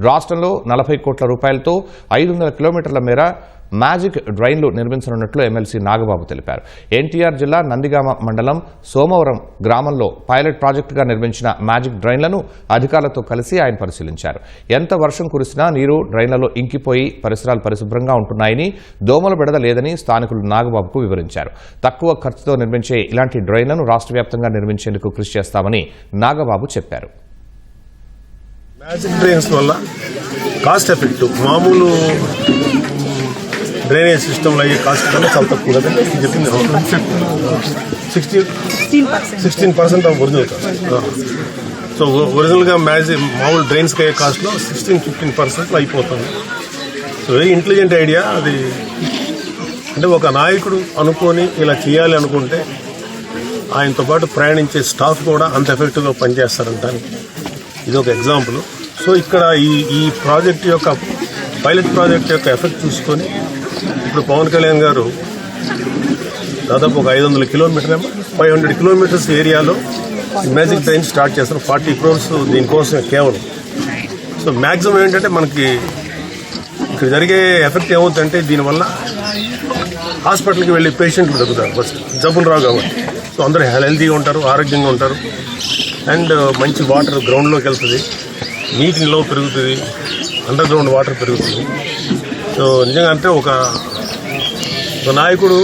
రాష్ట్రంలో 40 కోట్ల రూపాయలతో 500 కిలోమీటర్ల మేర మ్యాజిక్ డ్రైన్లు నిర్మించనున్నట్లు ఎమ్మెల్సీ నాగబాబు తెలిపారు. ఎన్టీఆర్ జిల్లా నందిగామ మండలం సోమవరం గ్రామంలో పైలట్ ప్రాజెక్టుగా నిర్మించిన మ్యాజిక్ డ్రైన్లను అధికారులతో కలిసి ఆయన పరిశీలించారు. ఎంత వర్షం కురిసినా నీరు డ్రైన్లలో ఇంకిపోయి పరిసరాలు పరిశుభ్రంగా ఉంటున్నాయని, దోమల బెడద లేదని స్థానికులు నాగబాబుకు వివరించారు. తక్కువ ఖర్చుతో నిర్మించే ఇలాంటి డ్రైన్లను రాష్ట్ర వ్యాప్తంగా నిర్మించేందుకు కృషి చేస్తామని నాగబాబు చెప్పారు. మ్యాజిక్ డ్రైన్స్ వల్ల కాస్ట్ ఎఫెక్టివ్ మామూలు డ్రైనేజ్ సిస్టంలో అయ్యే కాస్ట్ కన్నా చాలా తక్కువ కదా చెప్పింది. 16% ఆఫ్ ఒరిజినల్ కాస్ట్. సో ఒరిజినల్గా మామూలు డ్రైన్స్కి అయ్యే కాస్ట్లో 16-15% అయిపోతుంది. సో వెరీ ఇంటెలిజెంట్ ఐడియా అది. అంటే ఒక నాయకుడు అనుకొని ఇలా చేయాలి అనుకుంటే ఆయనతో పాటు ప్రయాణించే స్టాఫ్ కూడా అంత ఎఫెక్టివ్గా పనిచేస్తారంటానికి ఇది ఒక ఎగ్జాంపుల్. సో ఇక్కడ ఈ ప్రాజెక్ట్ యొక్క పైలట్ ప్రాజెక్ట్ యొక్క ఎఫెక్ట్ చూసుకొని ఇప్పుడు పవన్ కళ్యాణ్ గారు దాదాపు ఒక 500 కిలోమీటర్స్ ఏరియాలో మ్యాజిక్ డ్రైన్ స్టార్ట్ చేస్తారు. 40 crores దీనికోసమే కేవలం. సో మ్యాక్సిమం ఏంటంటే మనకి ఇక్కడ జరిగే ఎఫెక్ట్ ఏమవుతుందంటే దీనివల్ల హాస్పిటల్కి వెళ్ళి పేషెంట్లు తగ్గుతారు. ఫస్ట్ జబ్బులు రావు కాబట్టి. సో అందరూ హెల్తీగా ఉంటారు, ఆరోగ్యంగా ఉంటారు. అండ్ మంచి వాటర్ గ్రౌండ్లోకి వెళ్తుంది, నీటి నిల్వ పెరుగుతుంది, అండర్ గ్రౌండ్ వాటర్ పెరుగుతుంది. సో నిజంగా అంటే ఒక నాయకుడు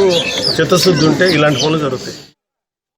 చిత్తశుద్ధి ఉంటే ఇలాంటి పనులు జరుగుతాయి.